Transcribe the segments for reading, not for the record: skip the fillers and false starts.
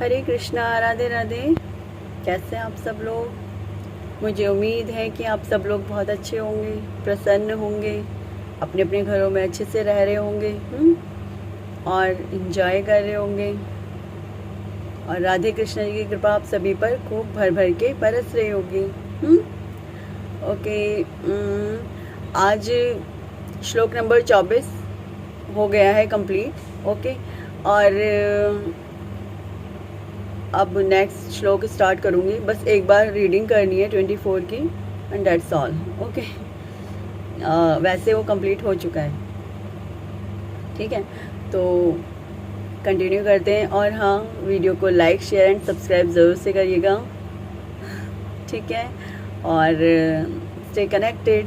हरे कृष्णा, राधे राधे। कैसे हैं आप सब लोग? मुझे उम्मीद है कि आप सब लोग बहुत अच्छे होंगे, प्रसन्न होंगे, अपने अपने घरों में अच्छे से रह रहे होंगे और इंजॉय कर रहे होंगे। और राधे कृष्ण जी की कृपा आप सभी पर खूब भर भर के बरस रही होगी। ओके। आज श्लोक नंबर 24 हो गया है कंप्लीट। ओके। और अब नेक्स्ट श्लोक स्टार्ट करूँगी। बस एक बार रीडिंग करनी है 24 की एंड दैट्स ऑल। ओके। वैसे वो कंप्लीट हो चुका है। ठीक है, तो कंटिन्यू करते हैं। और हाँ, वीडियो को लाइक शेयर एंड सब्सक्राइब ज़रूर से करिएगा। ठीक है, और स्टे कनेक्टेड।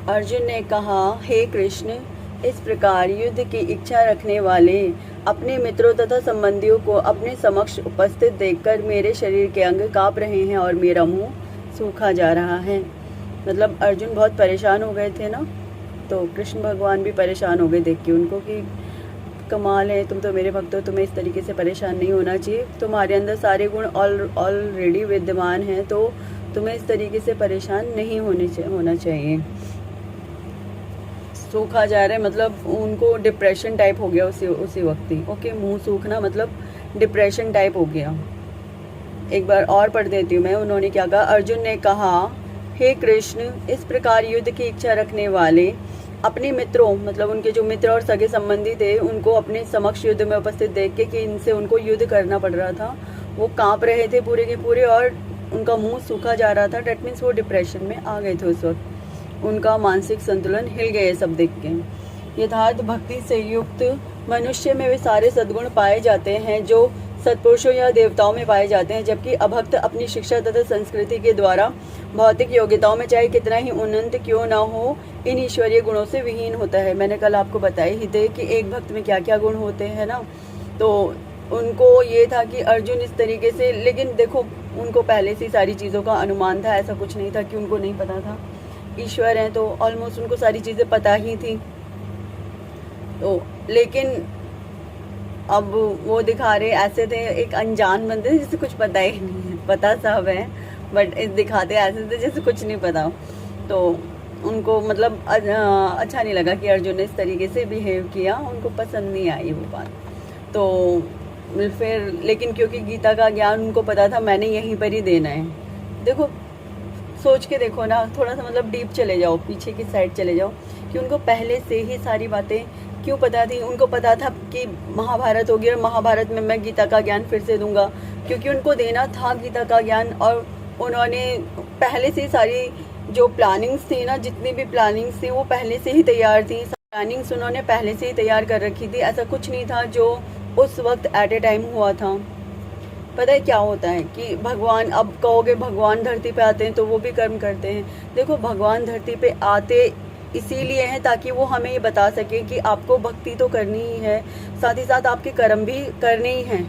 अर्जुन ने कहा, हे कृष्ण, इस प्रकार युद्ध की इच्छा रखने वाले अपने मित्रों तथा संबंधियों को अपने समक्ष उपस्थित देखकर मेरे शरीर के अंग कांप रहे हैं और मेरा मुंह सूखा जा रहा है। मतलब अर्जुन बहुत परेशान हो गए थे ना, तो कृष्ण भगवान भी परेशान हो गए देख के उनको कि कमाल है, तुम तो मेरे भक्त हो, तुम्हें इस तरीके से परेशान नहीं होना चाहिए। तुम्हारे अंदर सारे गुण ऑलरेडी विद्यमान हैं, तो तुम्हें इस तरीके से परेशान नहीं होना चाहिए। सूखा जा रहा है मतलब उनको डिप्रेशन टाइप हो गया उसी वक्त ही। ओके, मुंह सूखना मतलब डिप्रेशन टाइप हो गया। एक बार और पढ़ देती हूँ मैं। उन्होंने क्या कहा? अर्जुन ने कहा, हे कृष्ण, इस प्रकार युद्ध की इच्छा रखने वाले अपने मित्रों, मतलब उनके जो मित्र और सगे संबंधी थे, उनको अपने समक्ष युद्ध में उपस्थित देख के कि इनसे उनको युद्ध करना पड़ रहा था, वो कांप रहे थे पूरे के पूरे और उनका मुंह सूखा जा रहा था। डेट मीन्स वो डिप्रेशन में आ गए थे उस वक्त। उनका मानसिक संतुलन हिल गए सब देख के। यथार्थ भक्ति से युक्त मनुष्य में वे सारे सद्गुण पाए जाते हैं जो सत्पुरुषों या देवताओं में पाए जाते हैं, जबकि अभक्त अपनी शिक्षा तथा संस्कृति के द्वारा भौतिक योग्यताओं में चाहे कितना ही उन्नत क्यों ना हो, इन ईश्वरीय गुणों से विहीन होता है। मैंने कल आपको बताए ही थे कि एक भक्त में क्या क्या गुण होते हैं ना। तो उनको ये था कि अर्जुन इस तरीके से, लेकिन देखो उनको पहले से सारी चीज़ों का अनुमान था, ऐसा कुछ नहीं था कि उनको नहीं पता था। ईश्वर हैं तो ऑलमोस्ट उनको सारी चीज़ें पता ही थी। तो लेकिन अब वो दिखा रहे ऐसे थे, एक अनजान बंदे जिसे कुछ पता ही नहीं है, पता सब है बट दिखाते ऐसे थे जैसे कुछ नहीं पता। तो उनको मतलब अच्छा नहीं लगा कि अर्जुन ने इस तरीके से बिहेव किया, उनको पसंद नहीं आई वो बात। तो फिर लेकिन क्योंकि गीता का ज्ञान उनको पता था मैंने यहीं पर ही देना है। देखो सोच के देखो ना, थोड़ा सा मतलब डीप चले जाओ, पीछे की साइड चले जाओ कि उनको पहले से ही सारी बातें क्यों पता थी। उनको पता था कि महाभारत होगी और महाभारत में मैं गीता का ज्ञान फिर से दूंगा, क्योंकि उनको देना था गीता का ज्ञान। और उन्होंने पहले से सारी जो प्लानिंग्स थी ना, जितनी भी प्लानिंग्स थी वो पहले से ही तैयार थी। प्लानिंग्स उन्होंने पहले से ही तैयार कर रखी थी। ऐसा कुछ नहीं था जो उस वक्त एट ए टाइम हुआ था। पता है क्या होता है कि भगवान, अब कहोगे भगवान धरती पे आते हैं तो वो भी कर्म करते हैं। देखो भगवान धरती पे आते इसीलिए हैं ताकि वो हमें ये बता सके कि आपको भक्ति तो करनी ही है, साथ ही साथ आपके कर्म भी करने ही हैं।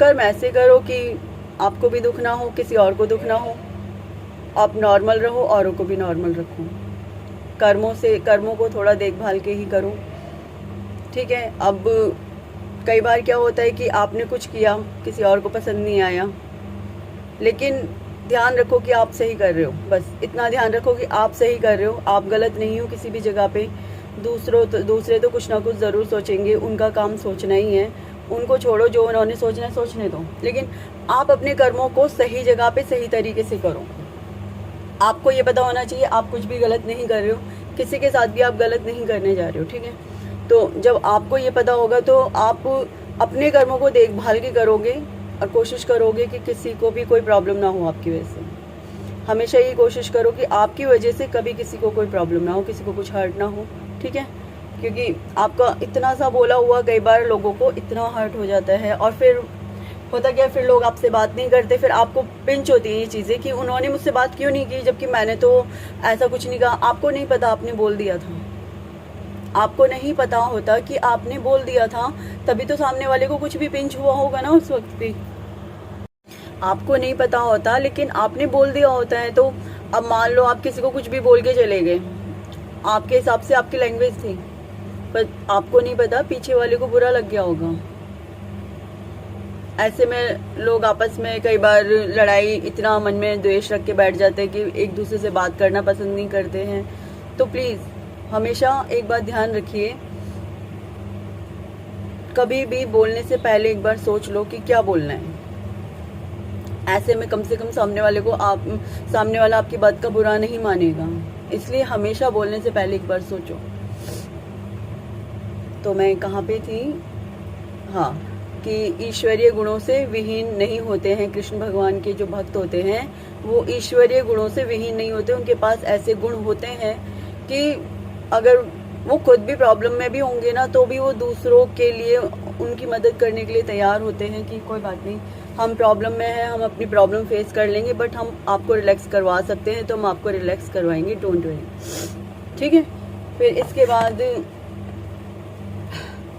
कर्म ऐसे करो कि आपको भी दुख ना हो, किसी और को दुख ना हो, आप नॉर्मल रहो, औरों को भी नॉर्मल रखो। कर्मों को थोड़ा देखभाल के ही करो। ठीक है। अब कई बार क्या होता है कि आपने कुछ किया, किसी और को पसंद नहीं आया, लेकिन ध्यान रखो कि आप सही कर रहे हो। बस इतना ध्यान रखो कि आप सही कर रहे हो, आप गलत नहीं हो किसी भी जगह पे। दूसरे तो कुछ ना कुछ ज़रूर सोचेंगे, उनका काम सोचना ही है, उनको छोड़ो, जो उन्होंने सोचना है सोचने दो। लेकिन आप अपने कर्मों को सही जगह पे सही तरीके से करो। आपको ये पता होना चाहिए आप कुछ भी गलत नहीं कर रहे हो, किसी के साथ भी आप गलत नहीं करने जा रहे हो। ठीक है। तो जब आपको ये पता होगा तो आप अपने कर्मों को देखभाल के करोगे और कोशिश करोगे कि किसी को भी कोई प्रॉब्लम ना हो आपकी वजह से। हमेशा ये कोशिश करो कि आपकी वजह से कभी किसी को कोई प्रॉब्लम ना हो, किसी को कुछ हर्ट ना हो। ठीक है। क्योंकि आपका इतना सा बोला हुआ कई बार लोगों को इतना हर्ट हो जाता है, और फिर होता क्या, फिर लोग आपसे बात नहीं करते, फिर आपको पिंच होती है ये चीज़ें कि उन्होंने मुझसे बात क्यों नहीं की, जबकि मैंने तो ऐसा कुछ नहीं कहा। आपको नहीं पता, आपने बोल दिया था। आपको नहीं पता होता कि आपने बोल दिया था, तभी तो सामने वाले को कुछ भी पिंच हुआ होगा ना उस वक्त भी। आपको नहीं पता होता लेकिन आपने बोल दिया होता है। तो अब मान लो आप किसी को कुछ भी बोल के चले गए, आपके हिसाब से आपकी लैंग्वेज थी, पर आपको नहीं पता पीछे वाले को बुरा लग गया होगा। ऐसे में लोग आपस में कई बार लड़ाई, इतना मन में द्वेष रख के बैठ जाते हैं कि एक दूसरे से बात करना पसंद नहीं करते हैं। तो प्लीज़ हमेशा एक बात ध्यान रखिए, कभी भी बोलने से पहले एक बार सोच लो कि क्या बोलना है। ऐसे में कम से कम सामने वाला आपकी बात का बुरा नहीं मानेगा। इसलिए हमेशा बोलने से पहले एक बार सोचो। तो मैं कहाँ पे थी? हाँ, कि ईश्वरीय गुणों से विहीन नहीं होते हैं। कृष्ण भगवान के जो भक्त होते हैं वो ईश्वरीय गुणों से विहीन नहीं होते। उनके पास ऐसे गुण होते हैं कि अगर वो खुद भी प्रॉब्लम में भी होंगे ना, तो भी वो दूसरों के लिए, उनकी मदद करने के लिए तैयार होते हैं कि कोई बात नहीं, हम प्रॉब्लम में हैं, हम अपनी प्रॉब्लम फेस कर लेंगे, बट हम आपको रिलैक्स करवा सकते हैं तो हम आपको रिलैक्स करवाएंगे, डोंट वरी। ठीक है। फिर इसके बाद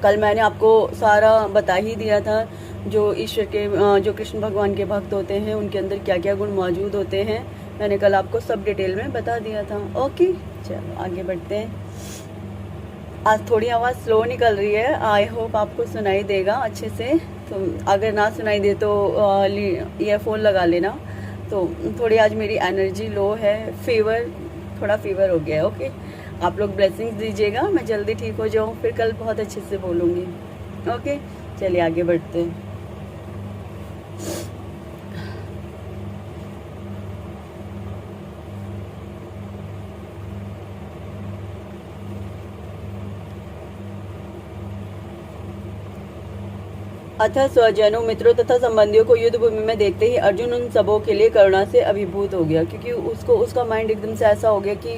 कल मैंने आपको सारा बता ही दिया था, जो ईश्वर के, जो कृष्ण भगवान के भक्त होते हैं उनके अंदर क्या क्या गुण मौजूद होते हैं, मैंने कल आपको सब डिटेल में बता दिया था। ओके, चलो आगे बढ़ते हैं। आज थोड़ी आवाज़ स्लो निकल रही है, आई होप आपको सुनाई देगा अच्छे से। तो अगर ना सुनाई दे तो ईयरफोन लगा लेना। तो थोड़ी आज मेरी एनर्जी लो है, थोड़ा फीवर हो गया है। ओके, आप लोग ब्लेसिंग्स दीजिएगा, मैं जल्दी ठीक हो जाऊँ, फिर कल बहुत अच्छे से बोलूँगी। ओके, चलिए आगे बढ़ते हैं। अतः स्वजनों, मित्रों तथा संबंधियों को युद्ध भूमि में देखते ही अर्जुन उन सबों के लिए करुणा से अभिभूत हो गया, क्योंकि उसका माइंड एकदम से ऐसा हो गया कि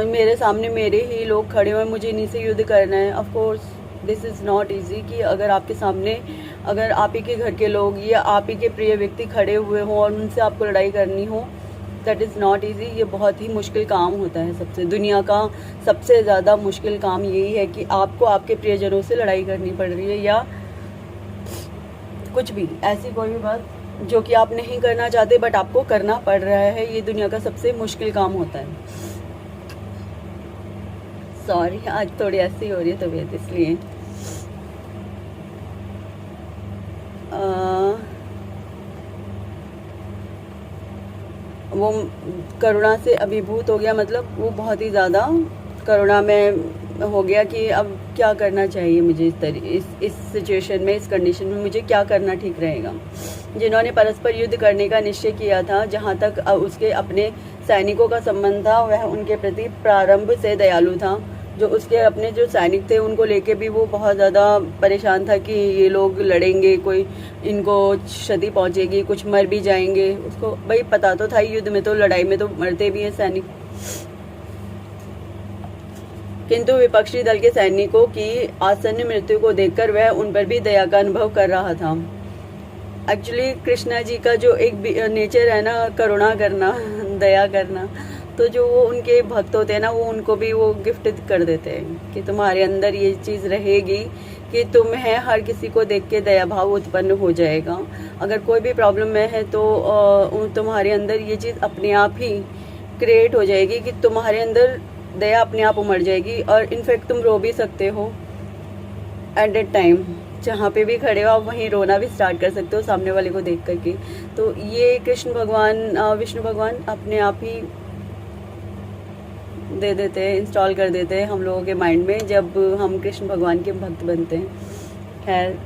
मेरे सामने मेरे ही लोग खड़े हुए, मुझे इन्हीं से युद्ध करना है। Of course this is not easy कि अगर आपके सामने, अगर आप ही के घर के लोग या आप ही के प्रिय व्यक्ति खड़े हुए हों और उनसे आपको लड़ाई करनी हो, दैट इज़ नॉट इजी। ये बहुत ही मुश्किल काम होता है। दुनिया का सबसे ज़्यादा मुश्किल काम यही है कि आपको आपके प्रियजनों से लड़ाई करनी पड़ रही है, या कुछ भी ऐसी कोई भी बात जो कि आप नहीं करना चाहते बट आपको करना पड़ रहा है। ये दुनिया का सबसे मुश्किल काम होता है। सॉरी, आज थोड़ी ऐसी हो रही है तबीयत, इसलिए वो करुणा से अभिभूत हो गया, मतलब वो बहुत ही ज़्यादा करुणा में हो गया कि अब क्या करना चाहिए मुझे, इस सिचुएशन में, इस कंडीशन में मुझे क्या करना ठीक रहेगा। जिन्होंने परस्पर युद्ध करने का निश्चय किया था, जहाँ तक उसके अपने सैनिकों का संबंध था, वह उनके प्रति प्रारंभ से दयालु था। जो उसके अपने जो सैनिक थे उनको लेके भी वो बहुत ज़्यादा परेशान था कि ये लोग लड़ेंगे, कोई इनको क्षति पहुंचेगी, कुछ मर भी जाएंगे। उसको भाई पता तो था युद्ध में तो, लड़ाई में तो मरते भी हैं सैनिक। किंतु विपक्षी दल के सैनिकों की आसन्न मृत्यु को देखकर वह उन पर भी दया का अनुभव कर रहा था। एक्चुअली कृष्णा जी का जो एक नेचर है ना, करुणा करना, दया करना, तो जो वो उनके भक्त होते हैं ना, वो उनको भी वो गिफ्ट कर देते हैं कि तुम्हारे अंदर ये चीज़ रहेगी कि तुम्हें हर किसी को देख के दया भाव उत्पन्न हो जाएगा। अगर कोई भी प्रॉब्लम में है तो तुम्हारे अंदर ये चीज़ अपने आप ही क्रिएट हो जाएगी कि तुम्हारे अंदर दया अपने आप उमड़ जाएगी, और इनफैक्ट तुम रो भी सकते हो एट दैट टाइम। जहाँ पे भी खड़े हो आप वहीं रोना भी स्टार्ट कर सकते हो सामने वाले को देख करके। तो ये कृष्ण भगवान, विष्णु भगवान अपने आप ही दे देते हैं, इंस्टॉल कर देते हैं हम लोगों के माइंड में जब हम कृष्ण भगवान के भक्त बनते हैं। खैर,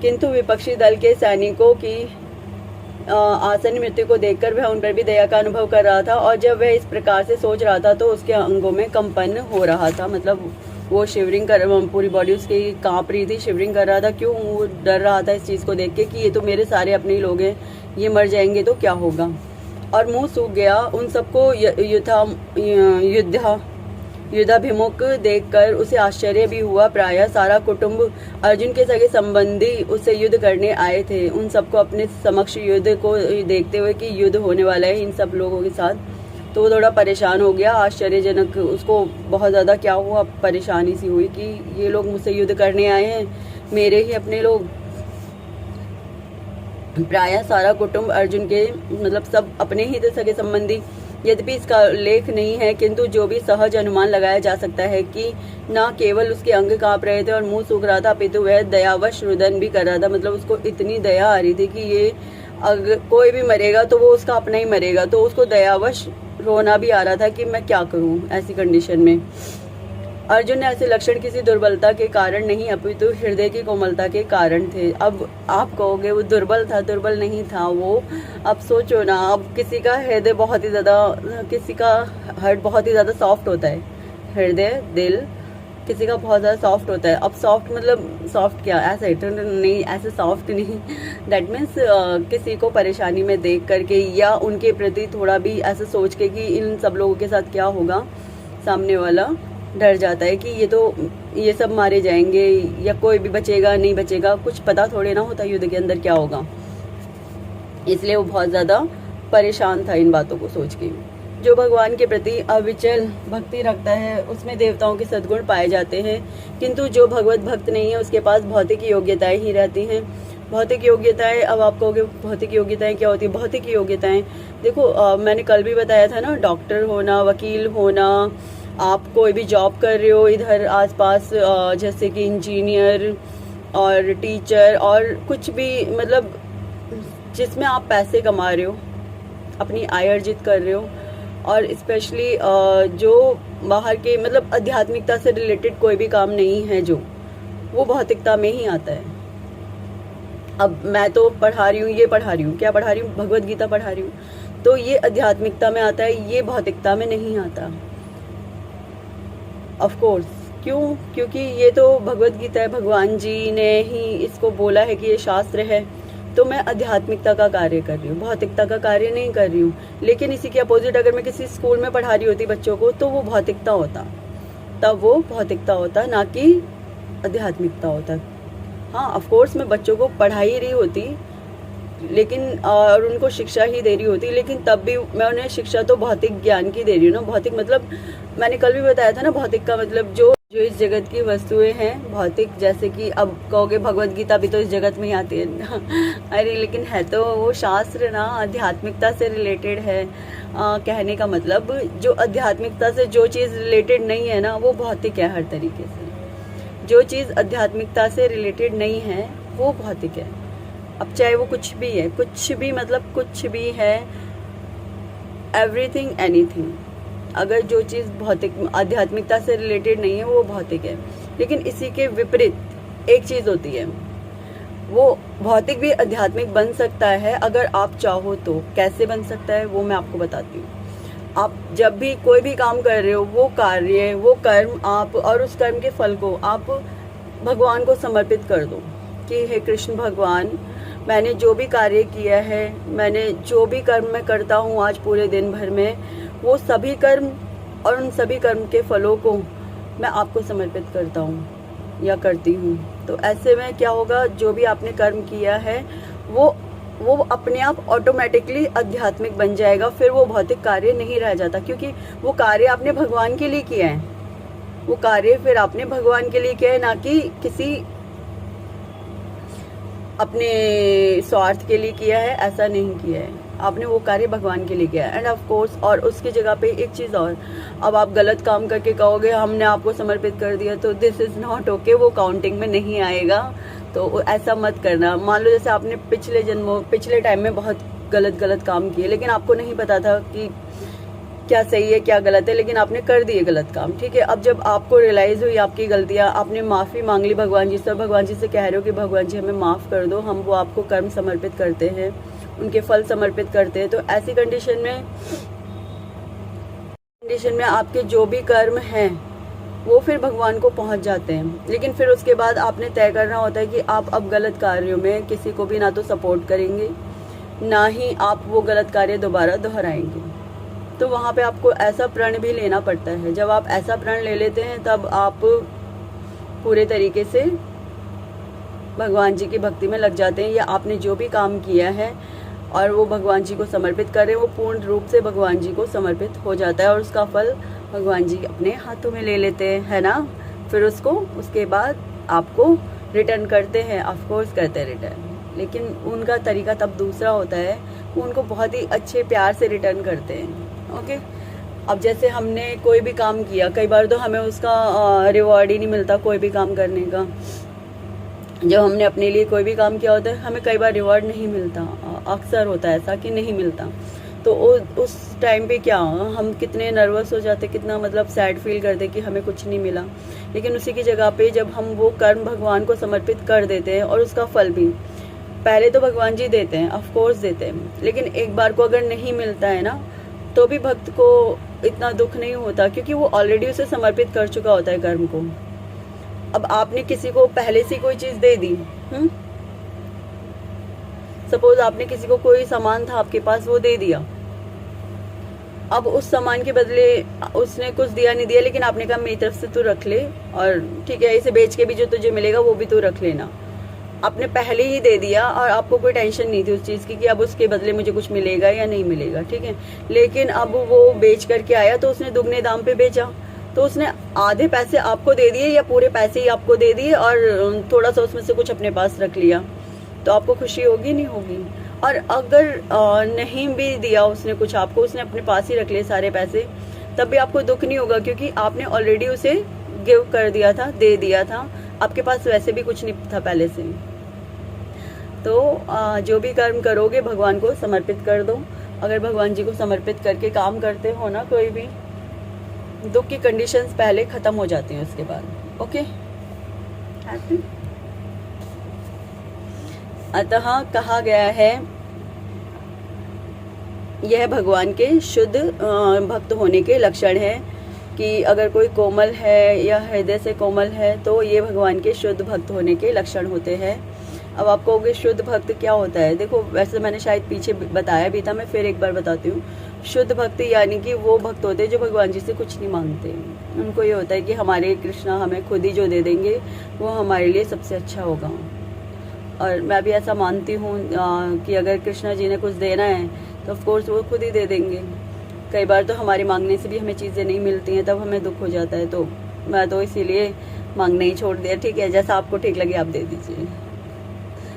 किंतु विपक्षी दल के सैनिकों की आसन्न मृत्यु को देखकर वह उन पर भी दया का अनुभव कर रहा था, और जब वह इस प्रकार से सोच रहा था तो उसके अंगों में कंपन हो रहा था। मतलब वो शिवरिंग कर, पूरी बॉडी उसकी कांप रही थी, शिवरिंग कर रहा था। क्यों? वो डर रहा था इस चीज़ को देख के कि ये तो मेरे सारे अपने ही लोग हैं, ये मर जाएंगे तो क्या होगा। और मुंह सूख गया। उन सबको युद्धाभिमुख देखकर उसे आश्चर्य भी हुआ। प्रायः सारा कुटुंब, अर्जुन के सगे संबंधी उससे युद्ध करने आए थे। उन सबको अपने समक्ष युद्ध को देखते हुए कि युद्ध होने वाला है इन सब लोगों के साथ, तो वो थोड़ा परेशान हो गया। आश्चर्यजनक उसको बहुत ज़्यादा क्या हुआ, परेशानी सी हुई कि ये लोग मुझसे युद्ध करने आए हैं, मेरे ही अपने लोग। प्रायः सारा कुटुंब अर्जुन के, मतलब सब अपने ही थे सगे संबंधी, यद्यपि इसका उल्लेख नहीं है, किंतु जो भी सहज अनुमान लगाया जा सकता है कि न केवल उसके अंग कांप रहे थे और मुंह सूख रहा था, अपितु वह दयावश रुदन भी कर रहा था। मतलब उसको इतनी दया आ रही थी कि ये अगर कोई भी मरेगा तो वो उसका अपना ही मरेगा, तो उसको दयावश रोना भी आ रहा था कि मैं क्या करूं ऐसी कंडीशन में। अर्जुन ने ऐसे लक्षण किसी दुर्बलता के कारण नहीं, अपितु हृदय की कोमलता के कारण थे। अब आप कहोगे वो दुर्बल था, दुर्बल नहीं था वो। अब सोचो ना, अब किसी का हृदय बहुत ही ज़्यादा, किसी का हार्ट बहुत ही ज़्यादा सॉफ्ट होता है, हृदय दिल किसी का बहुत ज़्यादा सॉफ्ट होता है। अब सॉफ्ट मतलब सॉफ्ट क्या, ऐसे नहीं, ऐसे सॉफ्ट नहीं, दैट मीन्स किसी को परेशानी में देख करके या उनके प्रति थोड़ा भी ऐसे सोच के कि इन सब लोगों के साथ क्या होगा, सामने वाला डर जाता है कि ये सब मारे जाएंगे या कोई भी बचेगा नहीं बचेगा, कुछ पता थोड़े ना होता युद्ध के अंदर क्या होगा। इसलिए वो बहुत ज़्यादा परेशान था इन बातों को सोच के। जो भगवान के प्रति अविचल भक्ति रखता है उसमें देवताओं के सद्गुण पाए जाते हैं, किंतु जो भगवत भक्त नहीं है उसके पास भौतिक योग्यताएं ही रहती हैं। भौतिक योग्यताएं, अब आप कहोगे भौतिक योग्यताएं क्या होती है? भौतिक योग्यताएं देखो, मैंने कल भी बताया था ना, डॉक्टर होना, वकील होना, आप कोई भी जॉब कर रहे हो इधर आसपास, जैसे कि इंजीनियर और टीचर और कुछ भी, मतलब जिसमें आप पैसे कमा रहे हो, अपनी आय अर्जित कर रहे हो, और स्पेशली जो बाहर के मतलब आध्यात्मिकता से रिलेटेड कोई भी काम नहीं है जो, वो भौतिकता में ही आता है। अब मैं तो पढ़ा रही हूँ, ये पढ़ा रही हूँ, क्या पढ़ा रही हूँ? भगवत गीता पढ़ा रही हूँ, तो ये आध्यात्मिकता में आता है, ये भौतिकता में नहीं आता। ऑफ कोर्स, क्यों? क्योंकि ये तो भगवत गीता है, भगवान जी ने ही इसको बोला है कि ये शास्त्र है, तो मैं आध्यात्मिकता का कार्य कर रही हूँ, भौतिकता का कार्य नहीं कर रही हूँ। लेकिन इसी के अपोजिट अगर मैं किसी स्कूल में पढ़ा रही होती बच्चों को, तो वो भौतिकता होता, तब वो भौतिकता होता, ना कि आध्यात्मिकता होता। हाँ, ऑफ कोर्स मैं बच्चों को पढ़ा ही रही होती, लेकिन और उनको शिक्षा ही दे रही होती, लेकिन तब भी मैं उन्हें शिक्षा तो भौतिक ज्ञान की दे रही हूँ ना। भौतिक मतलब मैंने कल भी बताया था ना, भौतिक का मतलब जो इस जगत की वस्तुएं हैं भौतिक, जैसे कि अब कहोगे भगवत गीता भी तो इस जगत में ही आती है अरे लेकिन है तो वो शास्त्र ना, आध्यात्मिकता से रिलेटेड है। कहने का मतलब जो आध्यात्मिकता से जो चीज़ रिलेटेड नहीं है ना, वो भौतिक है हर तरीके से। जो चीज़ आध्यात्मिकता से रिलेटेड नहीं है वो भौतिक है। अब चाहे वो कुछ भी है, कुछ भी मतलब कुछ भी है, एवरीथिंग एनीथिंग, अगर जो चीज़ भौतिक आध्यात्मिकता से रिलेटेड नहीं है वो भौतिक है। लेकिन इसी के विपरीत एक चीज़ होती है, वो भौतिक भी आध्यात्मिक बन सकता है अगर आप चाहो तो। कैसे बन सकता है वो मैं आपको बताती हूँ। आप जब भी कोई भी काम कर रहे हो, वो कार्य, वो कर्म आप, और उस कर्म के फल को आप भगवान को समर्पित कर दो कि हे कृष्ण भगवान, मैंने जो भी कार्य किया है, मैंने जो भी कर्म मैं करता हूँ आज पूरे दिन भर में, वो सभी कर्म और उन सभी कर्म के फलों को मैं आपको समर्पित करता हूँ या करती हूँ। तो ऐसे में क्या होगा, जो भी आपने कर्म किया है वो अपने आप ऑटोमेटिकली आध्यात्मिक बन जाएगा। फिर वो भौतिक कार्य नहीं रह जाता, क्योंकि वो कार्य आपने भगवान के लिए किया है। वो कार्य फिर आपने भगवान के लिए किया है, ना कि किसी अपने स्वार्थ के लिए किया है, ऐसा नहीं किया है। आपने वो कार्य भगवान के लिए किया है। एंड ऑफ कोर्स, और उसकी जगह पे एक चीज़ और, अब आप गलत काम करके कहोगे हमने आपको समर्पित कर दिया, तो दिस इज़ नॉट ओके, वो काउंटिंग में नहीं आएगा। तो ऐसा मत करना। मान लो जैसे आपने पिछले टाइम में बहुत गलत काम किए, लेकिन आपको नहीं पता था कि क्या सही है क्या गलत है, लेकिन आपने कर दिए गलत काम, ठीक है। अब जब आपको रियलाइज हुई आपकी गलतियां, आपने माफ़ी मांग ली भगवान जी से, भगवान जी से कह रहे हो कि भगवान जी हमें माफ़ कर दो, हम वो आपको कर्म समर्पित करते हैं, उनके फल समर्पित करते हैं। तो ऐसी कंडीशन में आपके जो भी कर्म हैं वो फिर भगवान को पहुंच जाते हैं। लेकिन फिर उसके बाद आपने तय करना होता है कि आप अब गलत कार्यों में किसी को भी ना तो सपोर्ट करेंगे, ना ही आप वो गलत कार्य दोबारा दोहराएंगे। तो वहाँ पे आपको ऐसा प्रण भी लेना पड़ता है। जब आप ऐसा प्रण ले लेते हैं तब आप पूरे तरीके से भगवान जी की भक्ति में लग जाते हैं, या आपने जो भी काम किया है और वो भगवान जी को समर्पित कर रहे हैं, वो पूर्ण रूप से भगवान जी को समर्पित हो जाता है और उसका फल भगवान जी अपने हाथों में ले लेते हैं, है ना। फिर उसके बाद आपको रिटर्न करते हैं, ऑफकोर्स करते हैं रिटर्न, लेकिन उनका तरीका तब दूसरा होता है। वो उनको बहुत ही अच्छे प्यार से रिटर्न करते हैं। ओके। अब जैसे हमने कोई भी काम किया, कई बार तो हमें उसका रिवॉर्ड ही नहीं मिलता कोई भी काम करने का। जब हमने अपने लिए कोई भी काम किया होता है, हमें कई बार रिवॉर्ड नहीं मिलता, अक्सर होता है ऐसा कि नहीं मिलता। तो उस टाइम पे क्या हम कितने नर्वस हो जाते, कितना मतलब सैड फील करते कि हमें कुछ नहीं मिला। लेकिन उसी की जगह पे जब हम वो कर्म भगवान को समर्पित कर देते हैं, और उसका फल भी पहले तो भगवान जी देते हैं, ऑफ कोर्स देते हैं, लेकिन एक बार को अगर नहीं मिलता है ना, तो भी भक्त को इतना दुख नहीं होता, क्योंकि वो ऑलरेडी उसे समर्पित कर चुका होता है कर्म को। अब आपने किसी को पहले से कोई चीज दे दी, सपोज आपने किसी को कोई सामान था आपके पास, वो दे दिया। अब उस सामान के बदले उसने कुछ दिया नहीं दिया, लेकिन आपने कहा मेरी तरफ से तू रख ले, और ठीक है इसे बेच के भी जो तुझे मिलेगा वो भी तू रख लेना। आपने पहले ही दे दिया और आपको कोई टेंशन नहीं थी उस चीज़ की कि अब उसके बदले मुझे कुछ मिलेगा या नहीं मिलेगा, ठीक है। लेकिन अब वो बेच करके आया तो उसने दुगने दाम पे बेचा, तो उसने आधे पैसे आपको दे दिए या पूरे पैसे ही आपको दे दिए, और थोड़ा सा उसमें से कुछ अपने पास रख लिया, तो आपको खुशी होगी नहीं होगी। और अगर नहीं भी दिया उसने कुछ आपको, उसने अपने पास ही रख लिए सारे पैसे, तब भी आपको दुख नहीं होगा, क्योंकि आपने ऑलरेडी उसे गिव कर दिया था, दे दिया था। आपके पास वैसे भी कुछ नहीं था पहले से। तो जो भी कर्म करोगे भगवान को समर्पित कर दो। अगर भगवान जी को समर्पित करके काम करते हो ना, कोई भी दुख की कंडीशंस पहले खत्म हो जाती हैं उसके बाद। ओके, अतः कहा गया है यह भगवान के शुद्ध भक्त होने के लक्षण है, कि अगर कोई कोमल है या हृदय से कोमल है तो ये भगवान के शुद्ध भक्त होने के लक्षण होते हैं। अब आप कहोगे शुद्ध भक्त क्या होता है? देखो, वैसे मैंने शायद पीछे बताया भी था, मैं फिर एक बार बताती हूँ। शुद्ध भक्त यानी कि वो भक्त होते हैं जो भगवान जी से कुछ नहीं मांगते। उनको ये होता है कि हमारे कृष्णा हमें खुद ही जो दे देंगे वो हमारे लिए सबसे अच्छा होगा। और मैं भी ऐसा मानती हूँ कि अगर कृष्णा जी ने कुछ देना है तो ऑफकोर्स वो खुद ही दे देंगे। कई बार तो हमारे मांगने से भी हमें चीज़ें नहीं मिलती हैं, तब हमें दुख हो जाता है। तो मैं तो इसीलिए मांगना ही छोड़ दिया, ठीक है, जैसा आपको ठीक लगे आप दे दीजिए।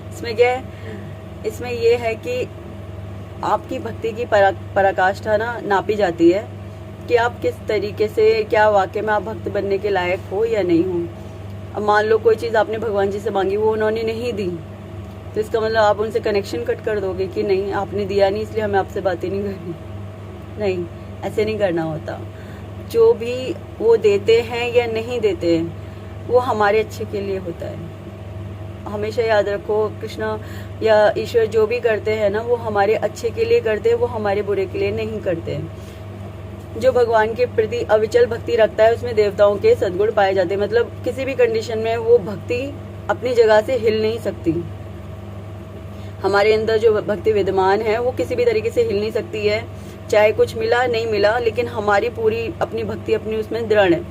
इसमें क्या है, इसमें ये है कि आपकी भक्ति की पराकाष्ठा ना नापी जाती है कि आप किस तरीके से, क्या वाकई में आप भक्त बनने के लायक हो या नहीं हो। अब मान लो कोई चीज़ आपने भगवान जी से मांगी, वो उन्होंने नहीं दी, तो इसका मतलब आप उनसे कनेक्शन कट कर दोगे कि नहीं आपने दिया नहीं इसलिए हमें आपसे बातें नहीं करनी। नहीं, ऐसे नहीं करना होता। जो भी वो देते हैं या नहीं देते हैं वो हमारे अच्छे के लिए होता है। हमेशा याद रखो, कृष्णा या ईश्वर जो भी करते हैं ना वो हमारे अच्छे के लिए करते हैं, वो हमारे बुरे के लिए नहीं करते हैं। जो भगवान के प्रति अविचल भक्ति रखता है उसमें देवताओं के सद्गुण पाए जाते हैं। मतलब किसी भी कंडीशन में वो भक्ति अपनी जगह से हिल नहीं सकती। हमारे अंदर जो भक्ति विद्यमान है वो किसी भी तरीके से हिल नहीं सकती है, चाहे कुछ मिला नहीं मिला, लेकिन हमारी पूरी अपनी भक्ति अपनी उसमें दृढ़ है,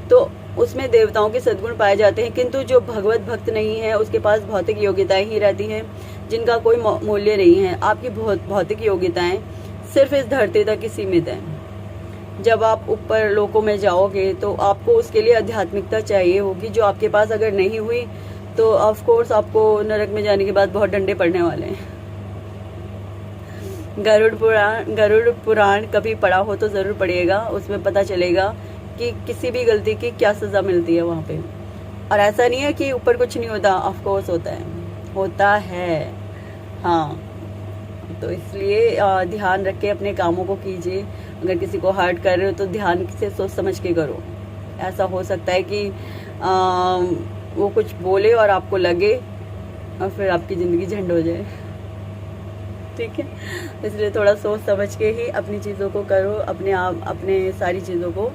तो उसमें देवताओं के सद्गुण पाए जाते हैं। किंतु जो भगवत भक्त नहीं है उसके पास भौतिक योग्यताएं ही रहती हैं जिनका कोई मूल्य नहीं है। आपकी भौतिक योग्यताएं सिर्फ इस धरती तक ही सीमित है। जब आप ऊपर लोकों में जाओगे तो आपको उसके लिए आध्यात्मिकता चाहिए होगी, जो आपके पास अगर नहीं हुई तो ऑफ कोर्स आपको नरक में जाने के बाद बहुत डंडे पड़ने वाले हैं। गरुड़ पुराण कभी पढ़ा हो तो जरूर पढ़िएगा, उसमें पता चलेगा कि किसी भी गलती की क्या सजा मिलती है वहाँ पे। और ऐसा नहीं है कि ऊपर कुछ नहीं होता, ऑफ कोर्स होता है हाँ। तो इसलिए ध्यान रख के अपने कामों को कीजिए। अगर किसी को हर्ट कर रहे हो तो ध्यान से सोच समझ के करो। ऐसा हो सकता है कि वो कुछ बोले और आपको लगे और फिर आपकी ज़िंदगी झंड हो जाए, ठीक है। इसलिए थोड़ा सोच समझ के ही अपनी चीज़ों को करो, अपने आप अपने सारी चीज़ों को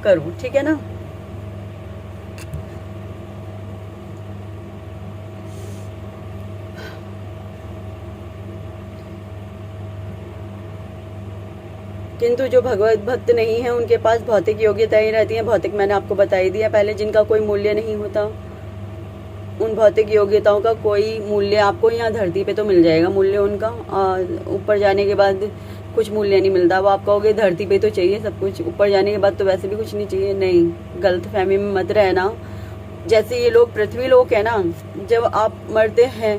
करो, ठीक है ना। किंतु जो भगवत भक्त नहीं है उनके पास भौतिक योग्यताएं रहती हैं। भौतिक मैंने आपको बता ही दिया पहले, जिनका कोई मूल्य नहीं होता। उन भौतिक योग्यताओं का कोई मूल्य आपको यहाँ धरती पे तो मिल जाएगा, मूल्य उनका ऊपर जाने के बाद कुछ मूल्य नहीं मिलता। अब आप कहोगे धरती पे तो चाहिए सब कुछ, ऊपर जाने के बाद तो वैसे भी कुछ नहीं चाहिए। नहीं, गलत फहमी में मत रहना। जैसे ये लोग पृथ्वी लोक है ना, जब आप मरते हैं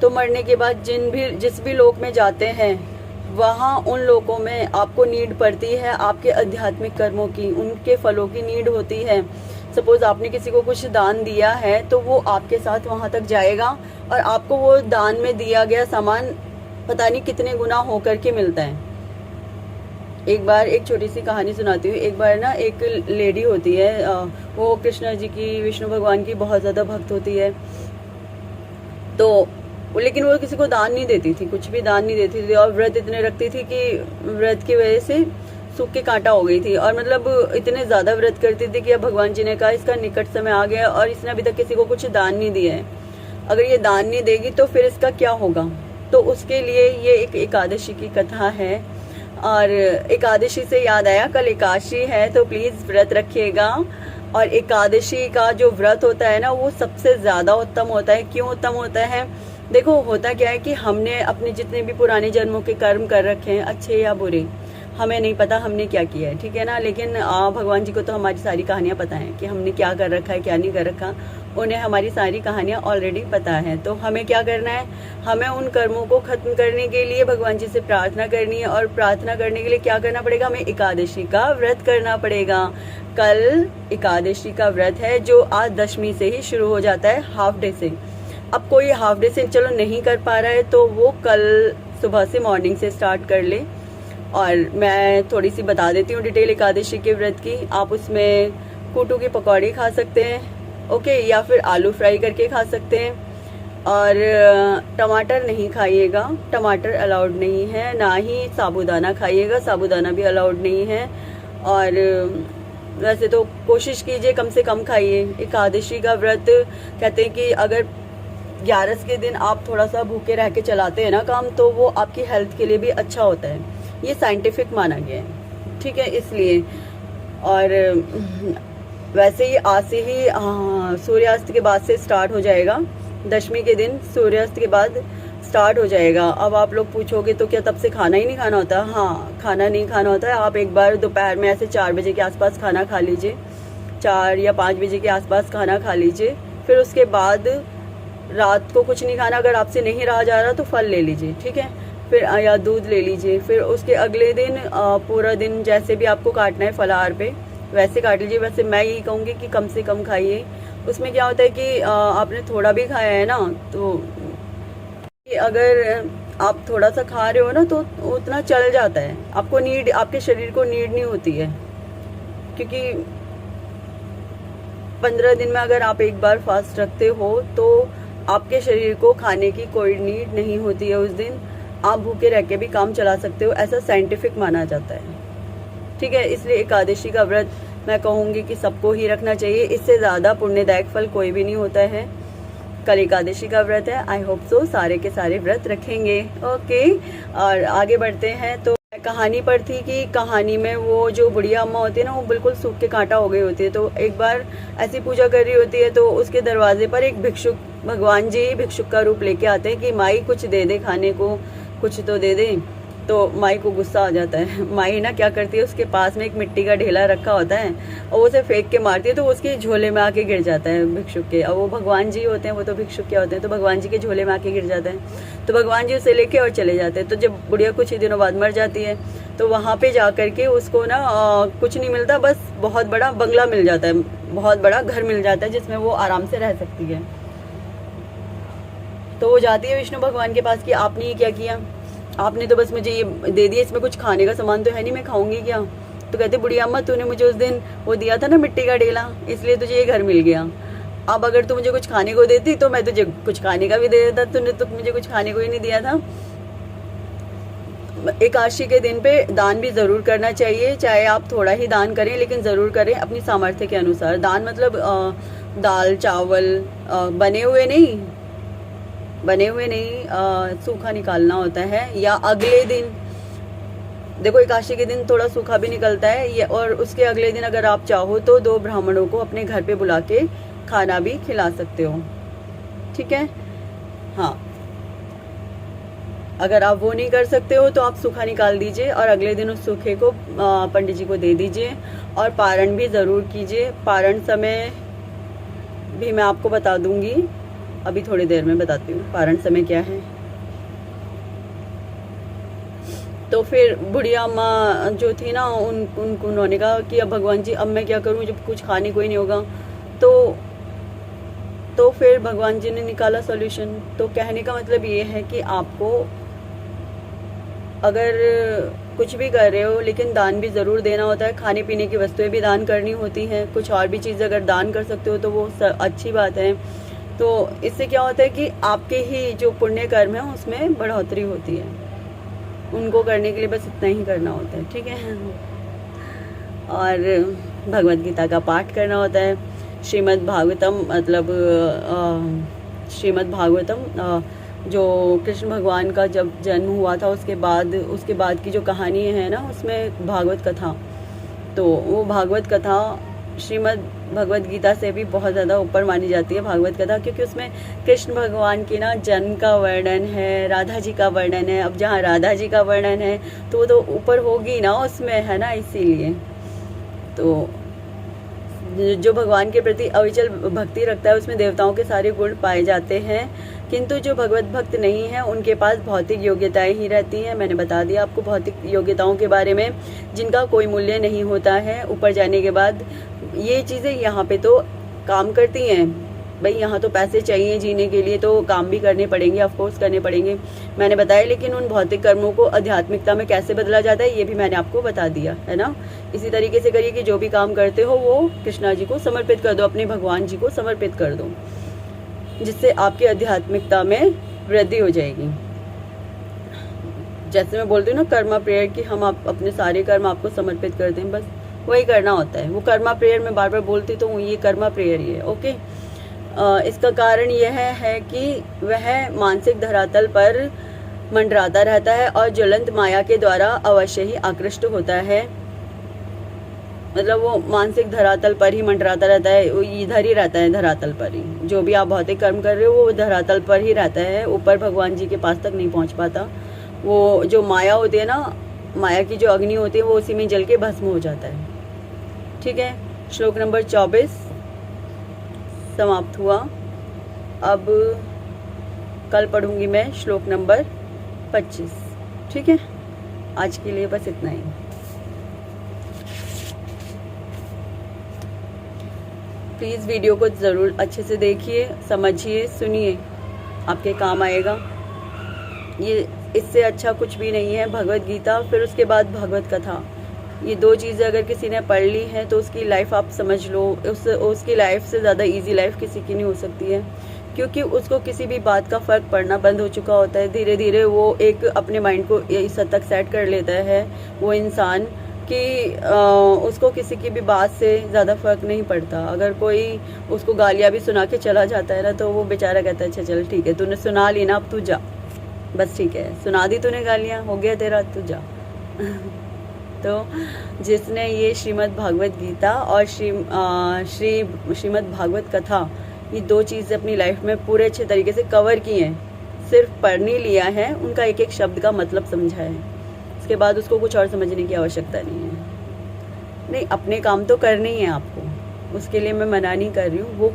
तो मरने के बाद जिस भी लोक में जाते हैं वहाँ उन लोगों में आपको नीड पड़ती है आपके आध्यात्मिक कर्मों की, उनके फलों की नीड होती है। सपोज आपने किसी को कुछ दान दिया है तो वो आपके साथ वहाँ तक जाएगा और आपको वो दान में दिया गया सामान पता नहीं कितने गुना होकर के मिलता है। एक बार एक छोटी सी कहानी सुनाती हूँ। एक बार ना एक लेडी होती है, वो कृष्ण जी की, विष्णु भगवान की बहुत ज़्यादा भक्त होती है। तो लेकिन वो किसी को दान नहीं देती थी, कुछ भी दान नहीं देती थी, और व्रत इतने रखती थी कि व्रत की वजह से सूख के कांटा हो गई थी। और मतलब इतने ज़्यादा व्रत करती थी कि अब भगवान जी ने कहा इसका निकट समय आ गया और इसने अभी तक किसी को कुछ दान नहीं दिया है, अगर ये दान नहीं देगी तो फिर इसका क्या होगा। तो उसके लिए ये एक एकादशी की कथा है। और एकादशी से याद आया, कल एकादशी है तो प्लीज़ व्रत रखिएगा। और एकादशी का जो व्रत होता है ना वो सबसे ज़्यादा उत्तम होता है। क्यों उत्तम होता है? देखो होता क्या है कि हमने अपने जितने भी पुराने जन्मों के कर्म कर रखे हैं, अच्छे या बुरे, हमें नहीं पता हमने क्या किया है, ठीक है ना। लेकिन भगवान जी को तो हमारी सारी कहानियाँ पता हैं कि हमने क्या कर रखा है क्या नहीं कर रखा। उन्हें हमारी सारी कहानियाँ ऑलरेडी पता है। तो हमें क्या करना है, हमें उन कर्मों को खत्म करने के लिए भगवान जी से प्रार्थना करनी है। और प्रार्थना करने के लिए क्या करना पड़ेगा, हमें एकादशी का व्रत करना पड़ेगा। कल एकादशी का व्रत है जो आज दशमी से ही शुरू हो जाता है, हाफ डे से। अब कोई हाफ डे से चलो नहीं कर पा रहा है तो वो कल सुबह से मॉर्निंग से स्टार्ट कर ले। और मैं थोड़ी सी बता देती हूँ डिटेल एकादशी के व्रत की। आप उसमें कूटू की पकौड़ी खा सकते हैं, ओके, या फिर आलू फ्राई करके खा सकते हैं। और टमाटर नहीं खाइएगा, टमाटर अलाउड नहीं है। ना ही साबूदाना खाइएगा, साबूदाना भी अलाउड नहीं है। और वैसे तो कोशिश कीजिए कम से कम खाइए। एकादशी का व्रत कहते हैं कि अगर 11 के दिन आप थोड़ा सा भूखे रह के चलाते हैं ना काम, तो वो आपकी हेल्थ के लिए भी अच्छा होता है। ये साइंटिफिक माना गया है, ठीक है, इसलिए। और वैसे ही आज से ही सूर्यास्त के बाद से स्टार्ट हो जाएगा, दशमी के दिन सूर्यास्त के बाद स्टार्ट हो जाएगा। अब आप लोग पूछोगे तो क्या तब से खाना ही नहीं खाना होता? हाँ, खाना नहीं खाना होता है। आप एक बार दोपहर में ऐसे 4 बजे के आसपास खाना खा लीजिए, 4 या 5 बजे के आसपास खाना खा लीजिए। फिर उसके बाद रात को कुछ नहीं खाना। अगर आपसे नहीं रहा जा रहा तो फल ले लीजिए, ठीक है, फिर या दूध ले लीजिए। फिर उसके अगले दिन पूरा दिन जैसे भी आपको काटना है फलाहार पे वैसे काट लीजिए। वैसे मैं यही कहूँगी कि कम से कम खाइए। उसमें क्या होता है कि आपने थोड़ा भी खाया है ना, तो अगर आप थोड़ा सा खा रहे हो ना तो उतना चल जाता है। आपको नीड, आपके शरीर को नीड नहीं होती है, क्योंकि 15 दिन में अगर आप एक बार फास्ट रखते हो तो आपके शरीर को खाने की कोई नीड नहीं होती है। उस दिन आप भूखे रह के भी काम चला सकते हो, ऐसा साइंटिफिक माना जाता है, ठीक है। इसलिए एकादशी का व्रत मैं कहूँगी कि सबको ही रखना चाहिए। इससे ज़्यादा पुण्यदायक फल कोई भी नहीं होता है। कल एकादशी का व्रत है, आई होप सो सारे के सारे व्रत रखेंगे, ओके। और आगे बढ़ते हैं। तो कहानी पर थी कि कहानी में वो जो बुढ़िया अम्मा होती है ना, वो बिल्कुल सूख के कांटा हो गई होती है। तो एक बार ऐसी पूजा कर रही होती है तो उसके दरवाजे पर एक भिक्षुक, भगवान जी भिक्षुक का रूप लेके आते हैं कि माई कुछ दे दे खाने को, कुछ तो दे दे। तो माई को गुस्सा आ जाता है। माई ना क्या करती है, उसके पास में एक मिट्टी का ढेला रखा होता है और वो उसे फेंक के मारती है, तो उसके झोले में आके गिर जाता है भिक्षुक के। और वो भगवान जी होते हैं, वो तो भिक्षुक क्या होते हैं, तो भगवान जी के झोले में आके गिर जाता है। तो भगवान जी उसे लेके और चले जाते हैं। तो जब बुढ़िया कुछ ही दिनों बाद मर जाती है तो वहाँ पे जा करके उसको ना कुछ नहीं मिलता, बस बहुत बड़ा बंगला मिल जाता है, बहुत बड़ा घर मिल जाता है जिसमें वो आराम से रह सकती है। तो वो जाती है विष्णु भगवान के पास कि आपने ये क्या किया, आपने तो बस मुझे ये दे दिया, इसमें कुछ खाने का सामान तो है नहीं, मैं खाऊंगी क्या। तो कहते बुढ़िया अम्मा, तूने मुझे उस दिन वो दिया था ना मिट्टी का ढेला, इसलिए तुझे ये घर मिल गया। अब अगर तू मुझे कुछ खाने को देती तो मैं तुझे कुछ खाने का भी दे देता, तूने तो मुझे कुछ खाने को ही नहीं दिया था। एकादशी के दिन पे दान भी ज़रूर करना चाहिए, चाहे आप थोड़ा ही दान करें लेकिन ज़रूर करें अपनी सामर्थ्य के अनुसार। दान मतलब दाल चावल बने हुए नहीं, सूखा निकालना होता है। या अगले दिन, देखो एकादशी के दिन थोड़ा सूखा भी निकलता है ये, और उसके अगले दिन अगर आप चाहो तो 2 ब्राह्मणों को अपने घर पे बुला के खाना भी खिला सकते हो, ठीक है। हाँ, अगर आप वो नहीं कर सकते हो तो आप सूखा निकाल दीजिए और अगले दिन उस सूखे को पंडित जी को दे दीजिए। और पारण भी ज़रूर कीजिए। पारण समय भी मैं आपको बता दूंगी, अभी थोड़ी देर में बताती हूँ पारण समय क्या है। तो फिर बुढ़िया माँ जो थी ना, उन्होंने कहा कि अब भगवान जी अब मैं क्या करूँ जब कुछ खाने को ही नहीं होगा। तो फिर भगवान जी ने निकाला सॉल्यूशन। तो कहने का मतलब ये है कि आपको अगर कुछ भी कर रहे हो लेकिन दान भी ज़रूर देना होता है। खाने पीने की वस्तुएं भी दान करनी होती हैं, कुछ और भी चीज़ें अगर दान कर सकते हो तो वो अच्छी बात है। तो इससे क्या होता है कि आपके ही जो पुण्य कर्म है उसमें बढ़ोतरी होती है। उनको करने के लिए बस इतना ही करना होता है, ठीक है। और भगवत गीता का पाठ करना होता है। श्रीमद् भागवतम मतलब श्रीमद् भागवतम जो कृष्ण भगवान का जब जन्म हुआ था उसके बाद की जो कहानी है ना, उसमें भागवत कथा, तो वो भागवत कथा श्रीमद् भगवत गीता से भी बहुत ज़्यादा ऊपर मानी जाती है भागवत कथा, क्योंकि उसमें कृष्ण भगवान की ना जन्म का वर्णन है, राधा जी का वर्णन है। अब जहाँ राधा जी का वर्णन है तो वो तो ऊपर होगी ना उसमें, है ना, इसीलिए। तो जो भगवान के प्रति अविचल भक्ति रखता है उसमें देवताओं के सारे गुण पाए जाते हैं, किंतु जो भगवत भक्त नहीं है उनके पास भौतिक योग्यताएं ही रहती हैं। मैंने बता दिया आपको भौतिक योग्यताओं के बारे में, जिनका कोई मूल्य नहीं होता है ऊपर जाने के बाद। ये चीज़ें यहाँ पे तो काम करती हैं भाई, यहाँ तो पैसे चाहिए जीने के लिए, तो काम भी करने पड़ेंगे, ऑफकोर्स करने पड़ेंगे, मैंने बताया। लेकिन उन भौतिक कर्मों को आध्यात्मिकता में कैसे बदला जाता है ये भी मैंने आपको बता दिया, है ना। इसी तरीके से करिए कि जो भी काम करते हो वो कृष्णा जी को समर्पित कर दो, अपने भगवान जी को समर्पित कर दो, जिससे आपकी आध्यात्मिकता में वृद्धि हो जाएगी। जैसे मैं बोलती हूँ ना कर्मा प्रेयर की, हम अपने सारे कर्म आपको समर्पित करते हैं, बस वही करना होता है। वो कर्मा प्रेयर में बार बार बोलती तो ये कर्मा प्रेयर ही है, ओके। इसका कारण यह है कि वह मानसिक धरातल पर मंडराता रहता है और ज्वलंत माया के द्वारा अवश्य ही आकृष्ट होता है। मतलब वो मानसिक धरातल पर ही मंडराता रहता है, वो इधर ही रहता है, धरातल पर ही। जो भी आप भौतिक कर्म कर रहे हो वो धरातल पर ही रहता है, ऊपर भगवान जी के पास तक नहीं पहुंच पाता। वो जो माया होती है ना, माया की जो अग्नि होती है वो उसी में जल के भस्म हो जाता है, ठीक है। श्लोक नंबर 24 समाप्त हुआ। अब कल पढ़ूंगी मैं श्लोक नंबर 25, ठीक है। आज के लिए बस इतना ही। प्लीज़ वीडियो को ज़रूर अच्छे से देखिए, समझिए, सुनिए, आपके काम आएगा। ये इससे अच्छा कुछ भी नहीं है। भगवत गीता, फिर उसके बाद भगवत कथा, ये दो चीज़ें अगर किसी ने पढ़ ली हैं तो उसकी लाइफ आप समझ लो, उसकी लाइफ से ज़्यादा इजी लाइफ किसी की नहीं हो सकती है, क्योंकि उसको किसी भी बात का फ़र्क पड़ना बंद हो चुका होता है। धीरे धीरे वो एक अपने माइंड को इस हद तक सेट कर लेता है वो इंसान कि उसको किसी की भी बात से ज़्यादा फ़र्क नहीं पड़ता। अगर कोई उसको गालियाँ भी सुना के चला जाता है ना, तो वो बेचारा कहता है अच्छा चल ठीक है, तूने सुना ली ना, अब तू जा, बस ठीक है, सुना दी तूने गालियाँ, हो गया तेरा, तू जा। तो जिसने ये श्रीमद् भागवत गीता और श्रीमद् भागवत कथा, ये दो चीज़ें अपनी लाइफ में पूरे अच्छे तरीके से कवर की हैं, सिर्फ पढ़ नहीं लिया है, उनका एक एक शब्द का मतलब समझा है, उसके बाद उसको कुछ और समझने की आवश्यकता नहीं है। नहीं, अपने काम तो करने ही है आपको, उसके लिए मैं मना नहीं कर रही हूँ। वो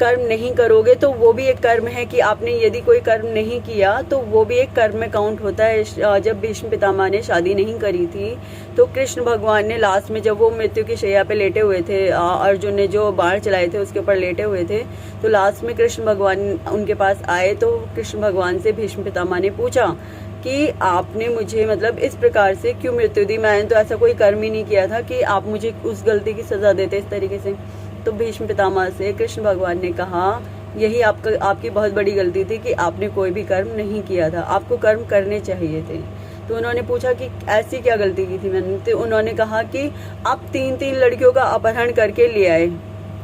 कर्म नहीं करोगे तो वो भी एक कर्म है कि आपने यदि कोई कर्म नहीं किया तो वो भी एक कर्म में काउंट होता है। जब भीष्म पितामह ने शादी नहीं करी थी तो कृष्ण भगवान ने लास्ट में जब वो मृत्यु की शैया पे लेटे हुए थे, अर्जुन ने जो बाण चलाए थे उसके ऊपर लेटे हुए थे, तो लास्ट में कृष्ण भगवान उनके पास आए तो कृष्ण भगवान से भीष्म पितामह ने पूछा कि आपने मुझे मतलब इस प्रकार से क्यों मृत्यु दी, मैंने तो ऐसा कोई कर्म ही नहीं किया था कि आप मुझे उस गलती की सजा देते इस तरीके से। तो भीष्म पितामह से कृष्ण भगवान ने कहा यही आपकी बहुत बड़ी गलती थी कि आपने कोई भी कर्म नहीं किया था, आपको कर्म करने चाहिए थे। तो उन्होंने पूछा कि ऐसी क्या गलती की थी मैंने, तो उन्होंने कहा कि आप 3 लड़कियों का अपहरण करके ले आए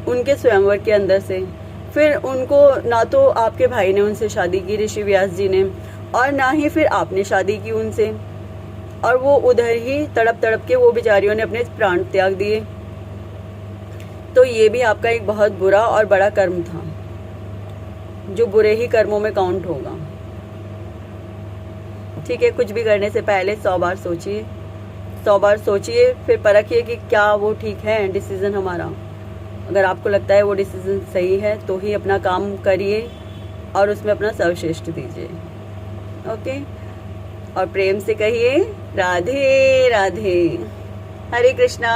उनके स्वयंवर के अंदर से, फिर उनको ना तो आपके भाई ने उनसे शादी की ऋषि व्यास जी ने, और ना ही फिर आपने शादी की उनसे, और वो उधर ही तड़प तड़प के वो बेचारियों ने अपने प्राण त्याग दिए। तो ये भी आपका एक बहुत बुरा और बड़ा कर्म था जो बुरे ही कर्मों में काउंट होगा, ठीक है। कुछ भी करने से पहले 100 बार सोचिए, फिर परखिए कि क्या वो ठीक है डिसीजन हमारा। अगर आपको लगता है वो डिसीजन सही है तो ही अपना काम करिए और उसमें अपना सर्वश्रेष्ठ दीजिए, ओके। और प्रेम से कहिए राधे राधे। हरे कृष्णा।